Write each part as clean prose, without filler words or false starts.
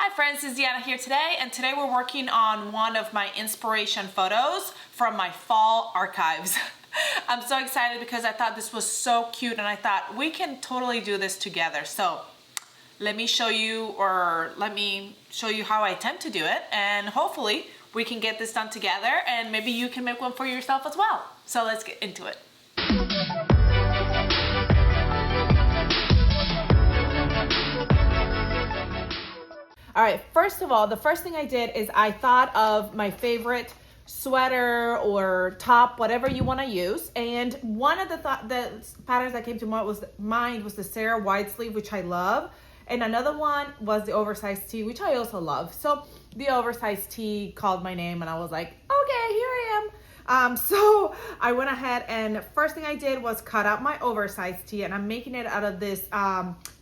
Hi friends, this is Deanna here today, and today we're working on one of my inspiration photos from my fall archives. I'm so excited because I thought this was so cute and I thought we can totally do this together. So let me show you how I attempt to do it, and hopefully we can get this done together and maybe you can make one for yourself as well. So let's get into it. All right, first of all, the first thing I did is I thought of my favorite sweater or top, whatever you want to use. And one of the patterns that came to mind was the Sarah wide sleeve, which I love. And another one was the oversized tee, which I also love. So the oversized tee called my name and I was like, okay, here I am. So I went ahead and first thing I did was cut out my oversized tee, and I'm making it out of this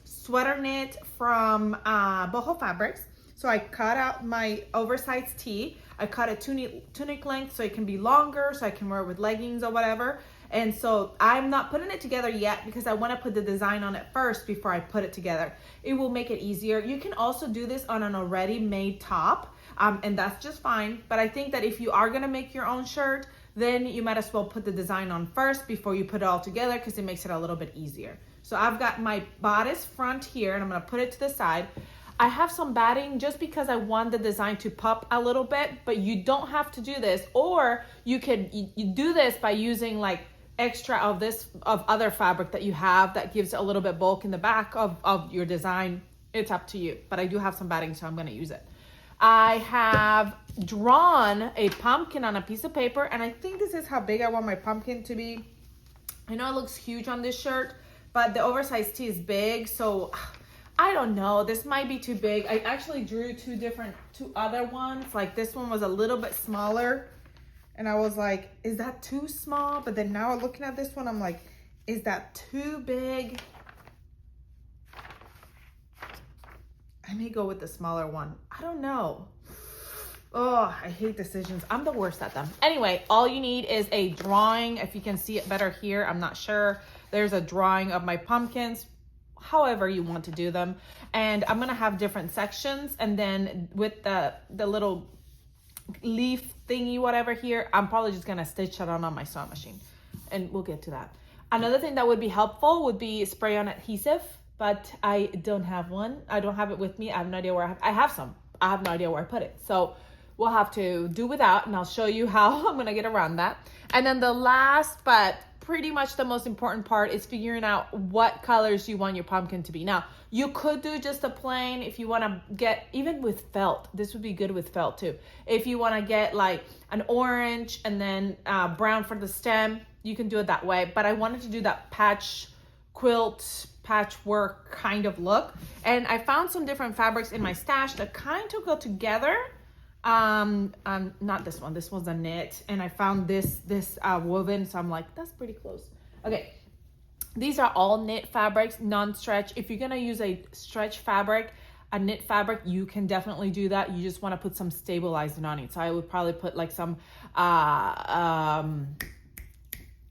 sweater knit from Boho Fabrics. So I cut out my oversized tee. I cut a tunic length so it can be longer, so I can wear it with leggings or whatever. And so I'm not putting it together yet because I want to put the design on it first before I put it together. It will make it easier. You can also do this on an already made top, and that's just fine. But I think that if you are going to make your own shirt, then you might as well put the design on first before you put it all together because it makes it a little bit easier. So I've got my bodice front here and I'm going to put it to the side. I have some batting just because I want the design to pop a little bit, but you don't have to do this, or you do this by using like extra of other fabric that you have that gives a little bit bulk in the back of your design. It's up to you, but I do have some batting, so I'm going to use it. I have drawn a pumpkin on a piece of paper, and I think this is how big I want my pumpkin to be. I know it looks huge on this shirt, but the oversized tee is big, so I don't know. This might be too big. I actually drew two other ones. Like this one was a little bit smaller, and I was like, is that too small? But then now looking at this one, I'm like, is that too big? I may go with the smaller one. I don't know. Oh, I hate decisions. I'm the worst at them. Anyway, all you need is a drawing. If you can see it better here, I'm not sure. There's a drawing of my pumpkins, however you want to do them. And I'm going to have different sections. And then with the little leaf thingy, whatever here, I'm probably just going to stitch it on my sewing machine. And we'll get to that. Another thing that would be helpful would be spray on adhesive, but I don't have one. I don't have it with me. I have no idea where I have some. I have no idea where I put it. So we'll have to do without, and I'll show you how I'm going to get around that. And then the last, but pretty much the most important part, is figuring out what colors you want your pumpkin to be. Now, you could do just a plain if you want to get, even with felt, this would be good with felt too. If you want to get like an orange and then brown for the stem, you can do it that way. But I wanted to do that patchwork kind of look. And I found some different fabrics in my stash that kind of go together. Not this one. This one's a knit, and I found this woven, so I'm like, that's pretty close. Okay, these are all knit fabrics, non-stretch. If you're gonna use a stretch fabric, a knit fabric, you can definitely do that. You just want to put some stabilizing on it. So I would probably put like some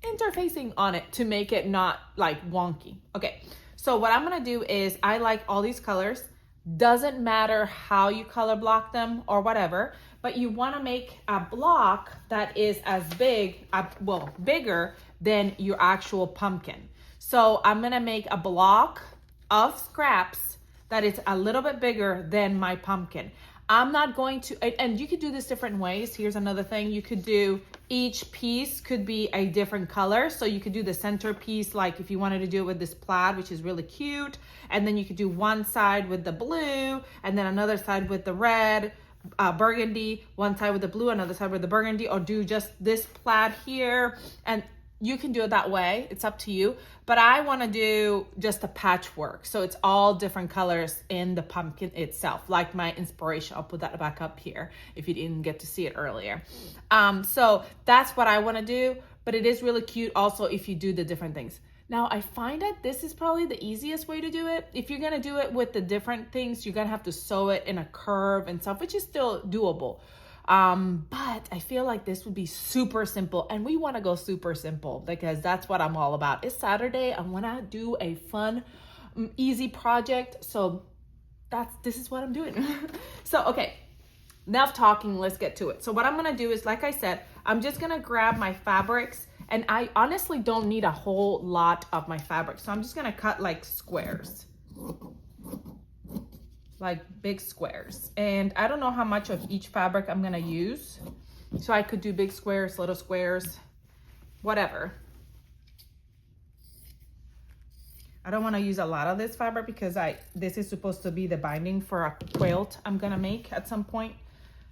interfacing on it to make it not like wonky. Okay, so what I'm gonna do is, I like all these colors. Doesn't matter how you color block them or whatever, but you want to make a block that is as big, bigger than your actual pumpkin. So I'm going to make a block of scraps that is a little bit bigger than my pumpkin. I'm not going to, and you could do this different ways. Here's another thing. You could do, each piece could be a different color. So you could do the center piece, like if you wanted to do it with this plaid, which is really cute. And then you could do one side with the blue, and then another side with the red, burgundy, one side with the blue, another side with the burgundy, or do just this plaid here. And you can do it that way. It's up to you. But I want to do just a patchwork. So it's all different colors in the pumpkin itself, like my inspiration. I'll put that back up here if you didn't get to see it earlier. So that's what I want to do. But it is really cute also if you do the different things. Now, I find that this is probably the easiest way to do it. If you're going to do it with the different things, you're going to have to sew it in a curve and stuff, which is still doable. But I feel like this would be super simple, and we want to go super simple because that's what I'm all about. It's Saturday. I want to do a fun, easy project. So this is what I'm doing. So, okay, enough talking, let's get to it. So what I'm gonna do is, like I said, I'm just gonna grab my fabrics, and I honestly don't need a whole lot of my fabric. So I'm just gonna cut like squares, like big squares. And I don't know how much of each fabric I'm gonna use. So I could do big squares, little squares, whatever. I don't want to use a lot of this fabric because this is supposed to be the binding for a quilt I'm gonna make at some point.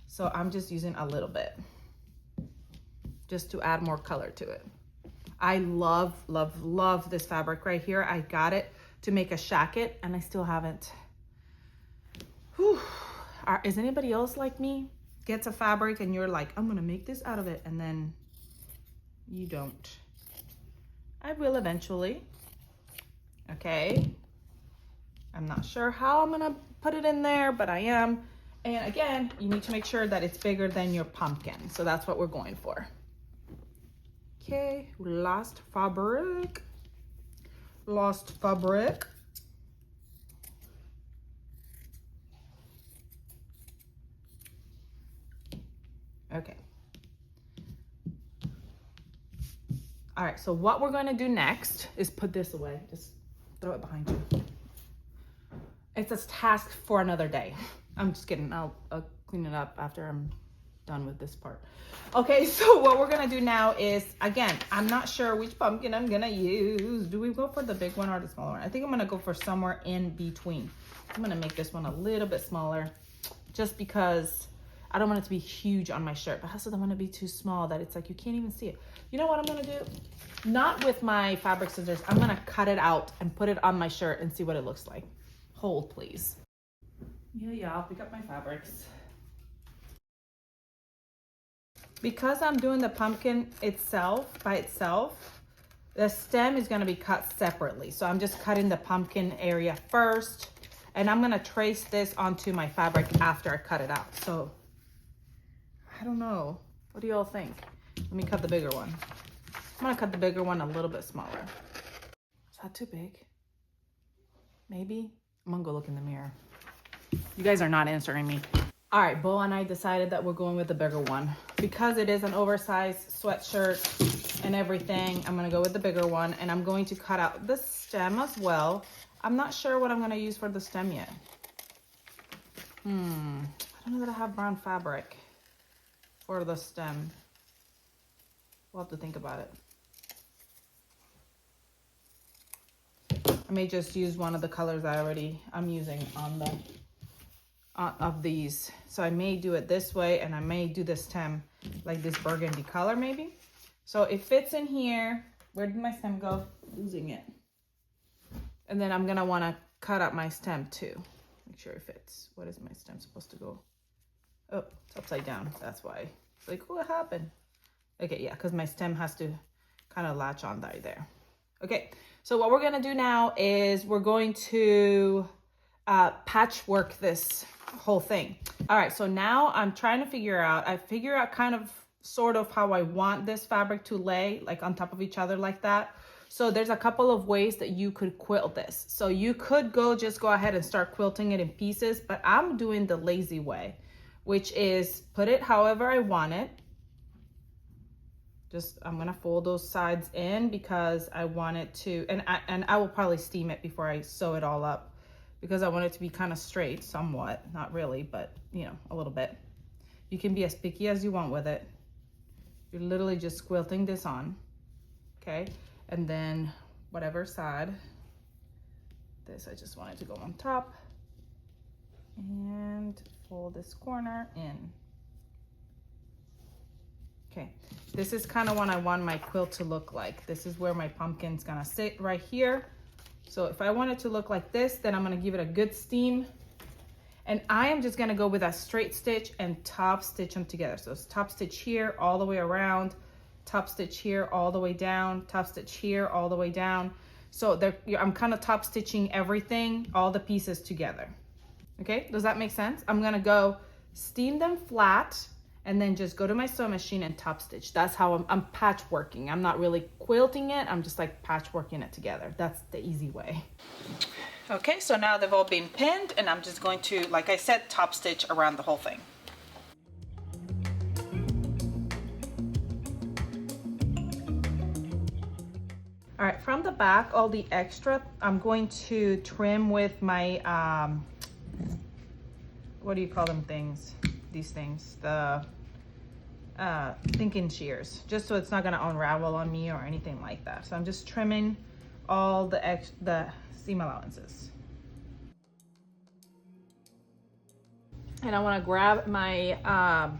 So I'm just using a little bit just to add more color to it. I love, love, love this fabric right here. I got it to make a shacket and I still haven't. Whew. Is anybody else like me? Gets a fabric and you're like, I'm gonna make this out of it, and then you don't. I will eventually. Okay, I'm not sure how I'm gonna put it in there, but I am. And again, you need to make sure that it's bigger than your pumpkin. So that's what we're going for. Okay, lost fabric. Lost fabric. Okay. All right, so what we're gonna do next is put this away. Just throw it behind you. It's a task for another day. I'm just kidding. I'll clean it up after I'm done with this part. Okay, so what we're gonna do now is, again, I'm not sure which pumpkin I'm gonna use. Do we go for the big one or the smaller one? I think I'm gonna go for somewhere in between. I'm gonna make this one a little bit smaller just because I don't want it to be huge on my shirt, but I also don't want to be too small that it's like you can't even see it. You know what I'm gonna do? Not with my fabric scissors. I'm gonna cut it out and put it on my shirt and see what it looks like. Hold, please. Yeah, I'll pick up my fabrics. Because I'm doing the pumpkin itself, by itself, the stem is gonna be cut separately. So I'm just cutting the pumpkin area first, and I'm gonna trace this onto my fabric after I cut it out. So, I don't know. What do y'all think? Let me cut the bigger one. I'm gonna cut the bigger one a little bit smaller. Is that too big? Maybe? I'm gonna go look in the mirror. You guys are not answering me. All right, Bo and I decided that we're going with the bigger one. Because it is an oversized sweatshirt and everything, I'm gonna go with the bigger one, and I'm going to cut out the stem as well. I'm not sure what I'm gonna use for the stem yet. I don't know that I have brown fabric for the stem. We'll have to think about it. I may just use one of the colors I'm using on the of these. So I may do it this way, and I may do the stem like this burgundy color maybe. So it fits in here. Where did my stem go? Losing it. And then I'm gonna wanna cut up my stem too. Make sure it fits. What is my stem supposed to go? Oh, it's upside down. That's why. It's like, what happened? Okay, yeah, because my stem has to kind of latch on there. Okay, so what we're gonna do now is we're going to patchwork this whole thing. All right, so now I'm trying to figure out kind of sort of how I want this fabric to lay, like on top of each other like that. So there's a couple of ways that you could quilt this. So you could just go ahead and start quilting it in pieces, but I'm doing the lazy way, which is put it however I want it. I'm gonna fold those sides in because I want it to, and I will probably steam it before I sew it all up because I want it to be kind of straight somewhat, not really, but you know, a little bit. You can be as picky as you want with it. You're literally just quilting this on, okay? And then whatever side, I just want it to go on top and fold this corner in. Okay, this is kind of what I want my quilt to look like. This is where my pumpkin's gonna sit right here. So if I want it to look like this, then I'm gonna give it a good steam. And I am just gonna go with a straight stitch and top stitch them together. So it's top stitch here, all the way around, top stitch here, all the way down, top stitch here, all the way down. So I'm kind of top stitching everything, all the pieces together. Okay, does that make sense? I'm gonna go steam them flat, and then just go to my sewing machine and top stitch. That's how I'm patchworking. I'm not really quilting it. I'm just like patchworking it together. That's the easy way. Okay, so now they've all been pinned, and I'm just going to, like I said, top stitch around the whole thing. All right, from the back, all the extra, I'm going to trim with my, what do you call them things? These things, the thinking shears, just so it's not gonna unravel on me or anything like that. So I'm just trimming all the seam allowances. And I wanna grab my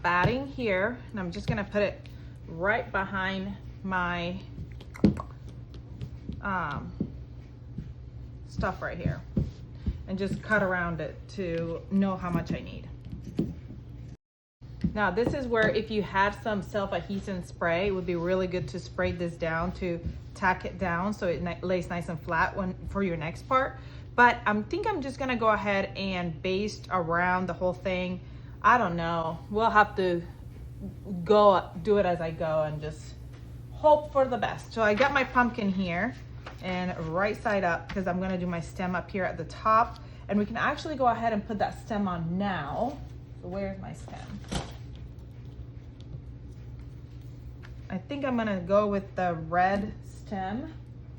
batting here, and I'm just gonna put it right behind my stuff right here, and just cut around it to know how much I need. Now this is where, if you had some self-adhesive spray, it would be really good to spray this down to tack it down so it lays nice and flat for your next part. But I think I'm just gonna go ahead and baste around the whole thing. I don't know, we'll have to do it as I go and just hope for the best. So I got my pumpkin here, and right side up, because I'm gonna do my stem up here at the top, and we can actually go ahead and put that stem on now. So where's my stem? I think I'm gonna go with the red stem.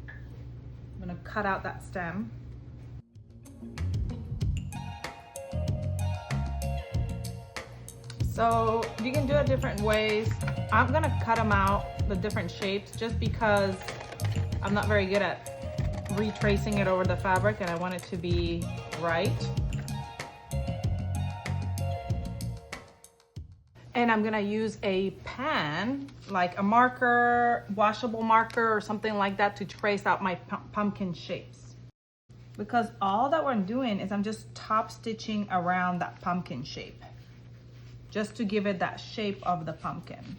I'm gonna cut out that stem. So you can do it different ways. I'm gonna cut them out, the different shapes, just because I'm not very good at retracing it over the fabric, and I want it to be right. And I'm gonna use a pen, like a marker, washable marker or something like that, to trace out my pumpkin shapes. Because all that we're doing is I'm just top stitching around that pumpkin shape, just to give it that shape of the pumpkin.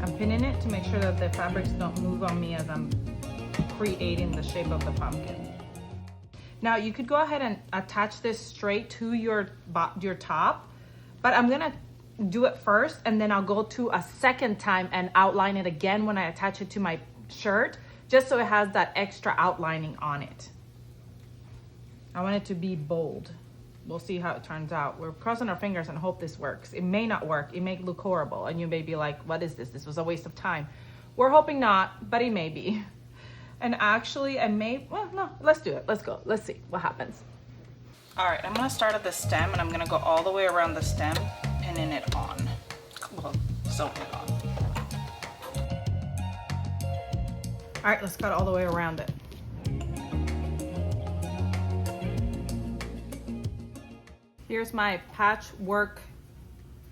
I'm pinning it to make sure that the fabrics don't move on me as I'm creating the shape of the pumpkin. Now you could go ahead and attach this straight to your top, but I'm gonna do it first, and then I'll go to a second time and outline it again when I attach it to my shirt, just so it has that extra outlining on it. I want it to be bold. We'll see how it turns out. We're crossing our fingers and hope this works. It may not work. It may look horrible, and you may be like, what is this? This was a waste of time. We're hoping not, but it may be. And actually, well, no, let's do it. Let's go. Let's see what happens. All right, I'm gonna start at the stem, and I'm gonna go all the way around the stem, pinning it on. Well, sewing it on. All right, let's cut all the way around it. Here's my patchwork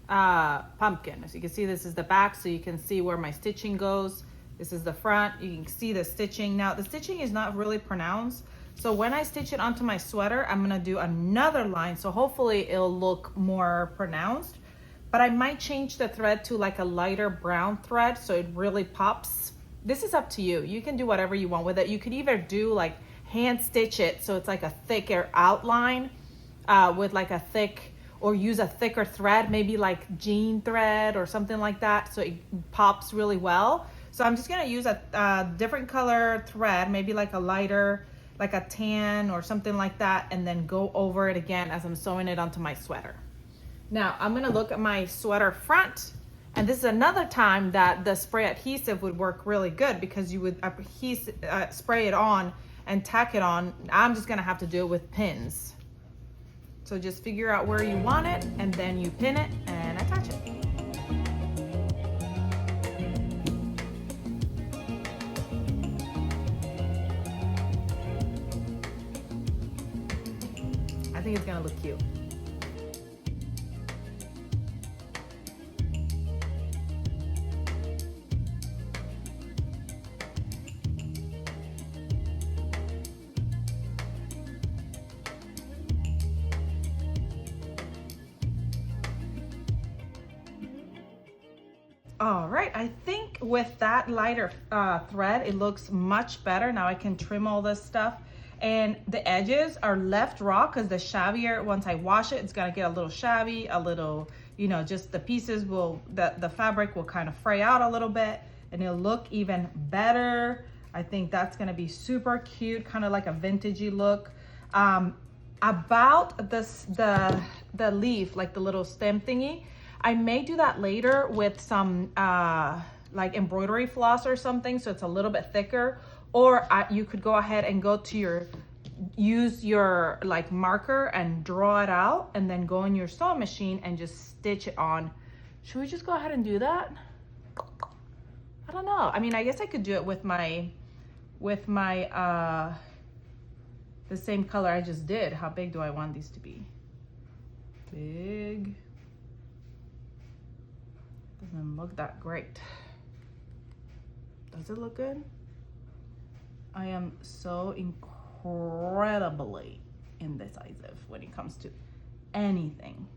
pumpkin. As you can see, this is the back, so you can see where my stitching goes. This is the front. You can see the stitching. Now, the stitching is not really pronounced, so when I stitch it onto my sweater, I'm gonna do another line, so hopefully it'll look more pronounced. But I might change the thread to like a lighter brown thread so it really pops. This is up to you. You can do whatever you want with it. You could either do like hand stitch it so it's like a thicker outline with like a thick, or use a thicker thread, maybe like jean thread or something like that, so it pops really well. So I'm just gonna use a different color thread, maybe like a lighter, like a tan or something like that, and then go over it again as I'm sewing it onto my sweater. Now I'm gonna look at my sweater front, and this is another time that the spray adhesive would work really good, because you would spray it on and tack it on. I'm just gonna have to do it with pins. So just figure out where you want it, and then you pin it and attach it. I think it's gonna look cute. All right, I think with that lighter thread, it looks much better. Now I can trim all this stuff. And the edges are left raw because the shabbier, once I wash it, it's gonna get a little shabby, a little, you know, just the pieces will, the fabric will kind of fray out a little bit. and it'll look even better. I think that's gonna be super cute, kind of like a vintagey look. About the leaf, like the little stem thingy, I may do that later with some like embroidery floss or something, so it's a little bit thicker. Or you could go ahead and go to use your like marker and draw it out, and then go in your sewing machine and just stitch it on. Should we just go ahead and do that? I don't know. I mean, I guess I could do it with my the same color I just did. How big do I want these to be? Big. Doesn't look that great. Does it look good? I am so incredibly indecisive when it comes to anything.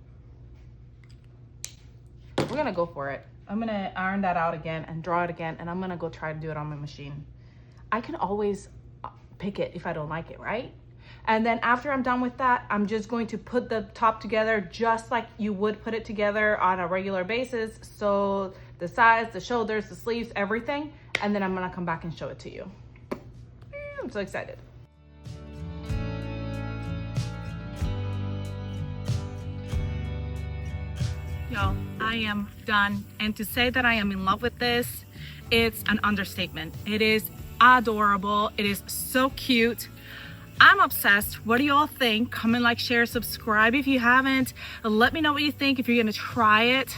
We're gonna go for it. I'm gonna iron that out again and draw it again, and I'm gonna go try to do it on my machine. I can always pick it if I don't like it, right? And then after I'm done with that, I'm just going to put the top together just like you would put it together on a regular basis. So the sides, the shoulders, the sleeves, everything. And then I'm gonna come back and show it to you. I'm so excited. Y'all, I am done. And to say that I am in love with this, it's an understatement. It is adorable. It is so cute. I'm obsessed. What do y'all think? Comment, like, share, subscribe if you haven't. Let me know what you think if you're gonna try it.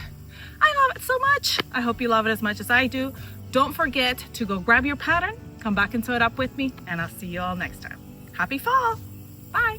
I love it so much. I hope you love it as much as I do. Don't forget to go grab your pattern, come back and sew it up with me, and I'll see you all next time. Happy fall. Bye.